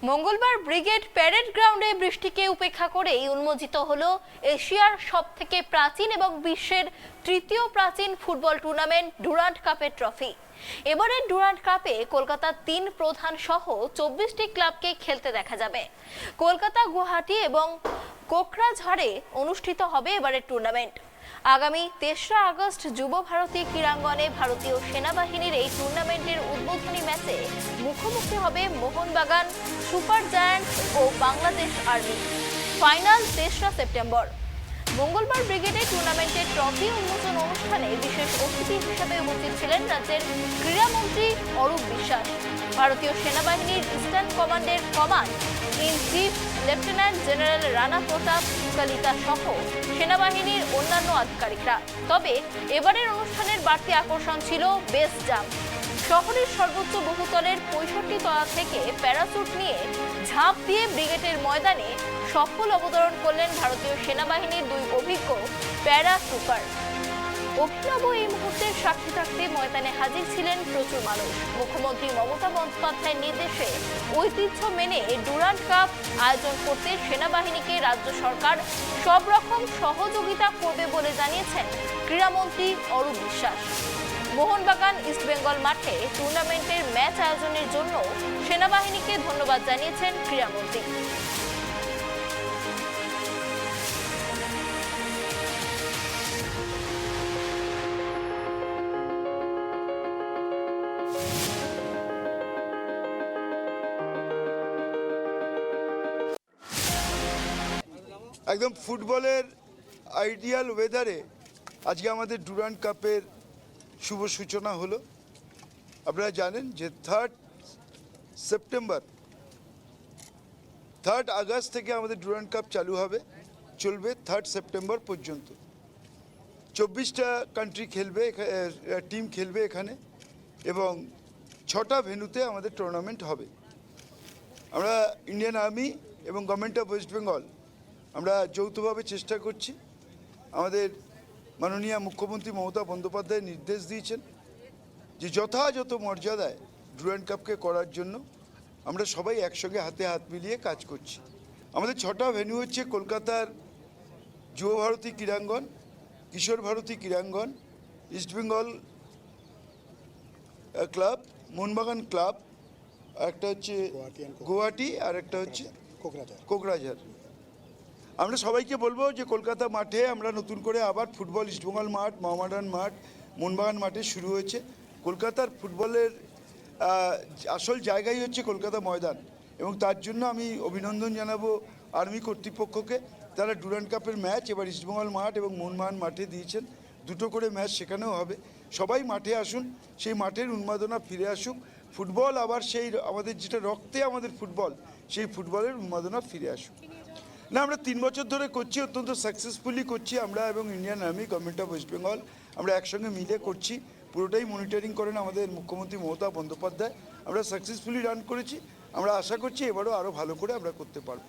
মঙ্গলবার brigade parade গ্রাউন্ডে বৃষ্টিকে উপেক্ষা করেই উন্মোচিত হলো এশিয়ার সবথেকে প্রাচীন এবং বিশ্বের তৃতীয় প্রাচীন ফুটবল টুর্নামেন্ট ডুরান্ড কাপের ট্রফি। এবারের ডুরান্ড কাপে কলকাতার ৩ প্রধান সহ ২৪টি ক্লাবকে খেলতে দেখা যাবে। কলকাতা, গুয়াহাটি এবং কোকরাঝাড়ে অনুষ্ঠিত হবে এবারের টুর্নামেন্ট। আগামী ৩রা আগস্ট যুব ভারতী ক্রীড়াঙ্গনে ভারতীয় সেনাবাহিনীর এই টুর্নামেন্টের উদ্বোধনী ম্যাচে মুখোমুখি হবে মোহনবাগান, সুপার জায়ান্টস ও বাংলাদেশ আর্মি। ফাইনাল ৩রা সেপ্টেম্বর। মঙ্গলবার ব্রিগেডে টুর্নামেন্টের ট্রফি উন্মোচন অনুষ্ঠানে বিশেষ অতিথি হিসেবে উপস্থিত ছিলেন রাজ্যের ক্রীড়ামন্ত্রী অরূপ বিশ্বাস, ভারতীয় সেনাবাহিনীর ইস্টার্ন কমান্ডের command in chief lieutenant general Rana Pratap Kalita সহ সেনাবাহিনীর অন্যান্য আধিকারিকরা। তবে এবারের অনুষ্ঠানের বাড়তি আকর্ষণ ছিল বেস জাম্প। শহরের সর্বোচ্চ বহুতলের ৬৫ তলা থেকে প্যারাসুট নিয়ে ঝাঁপ দিয়ে ব্রিগেডের ময়দানে সফল অবতরণ করলেন ভারতীয় সেনাবাহিনীর ২ অভিজ্ঞ প্যারা ট্রুপার। অভিনব এই মুহূর্তের সাক্ষী থাকতে ময়দানে হাজির ছিলেন প্রচুর মানুষ। মুখ্যমন্ত্রী মমতা বন্দ্যোপাধ্যায়ের নির্দেশে ঐতিহ্য মেনে ডুরান্ড কাপ আয়োজন করতে সেনাবাহিনীকে রাজ্য সরকার সব রকম সহযোগিতা করবে বলে জানিয়েছেন ক্রীড়ামন্ত্রী অরূপ বিশ্বাস। মোহনবাগান ইস্টবেঙ্গল মাঠে টুর্নামেন্টের ম্যাচ আয়োজনের জন্য সেনাবাহিনীকে ধন্যবাদ জানিয়েছেন ক্রীড়ামন্ত্রী। একদম ফুটবলের আইডিয়াল ওয়েদারে আজকে আমাদের ডুরান্ড কাপের শুভ সূচনা হলো। আপনারা জানেন যে 3 আগস্ট থেকে আমাদের ডুরান্ড কাপ চালু হবে, চলবে 3 সেপ্টেম্বর পর্যন্ত। 24টা কান্ট্রি খেলবে, টিম খেলবে এখানে, এবং 6টা ভেন্যুতে আমাদের টুর্নামেন্ট হবে। আমরা ইন্ডিয়ান আর্মি এবং গভর্নমেন্ট অফ ওয়েস্ট বেঙ্গল আমরা যৌথভাবে চেষ্টা করছি। আমাদের মাননীয় মুখ্যমন্ত্রী মমতা বন্দ্যোপাধ্যায় নির্দেশ দিয়েছেন যে যথাযথ মর্যাদায় ডুরান্ড কাপকে করার জন্য আমরা সবাই একসঙ্গে হাতে হাত মিলিয়ে কাজ করছি। আমাদের 6টা ভেন্যু হচ্ছে কলকাতার যুব ভারতী ক্রীড়াঙ্গন, কিশোর ভারতী ক্রীড়াঙ্গন, ইস্টবেঙ্গল ক্লাব, মোহনবাগান ক্লাব, একটা হচ্ছে গুয়াহাটি, আর একটা হচ্ছে কোকরাঝাড়। আমরা সবাইকে বলবো যে কলকাতা মাঠে আমরা নতুন করে আবার ফুটবল, ইস্টবেঙ্গল মাঠ, মোহামেডান মাঠ, মোহনবাগান মাঠে শুরু হয়েছে। কলকাতার ফুটবলের আসল জায়গাই হচ্ছে কলকাতা ময়দান, এবং তার জন্য আমি অভিনন্দন জানাবো আর্মি কর্তৃপক্ষকে। তারা ডুরান্ড কাপের ম্যাচ এবার ইস্টবেঙ্গল মাঠ এবং মোহনবাগান মাঠে দিয়েছেন, 2টো করে ম্যাচ সেখানেও হবে। সবাই মাঠে আসুন, সেই মাঠের উন্মাদনা ফিরে আসুক, ফুটবল আবার সেই আমাদের যেটা রক্তে আমাদের ফুটবল, সেই ফুটবলের উন্মাদনা ফিরে আসুক। না, আমরা 3 বছর ধরে করছি, অত্যন্ত সাকসেসফুলি করছি আমরা এবং Indian army, government of West Bengal আমরা একসঙ্গে মিলে করছি। পুরোটাই মনিটরিং করেন আমাদের মুখ্যমন্ত্রী মমতা বন্দ্যোপাধ্যায়। আমরা সাকসেসফুলি রান করেছি। আমরা আশা করছি এবারও আরও ভালো করে আমরা করতে পারবো।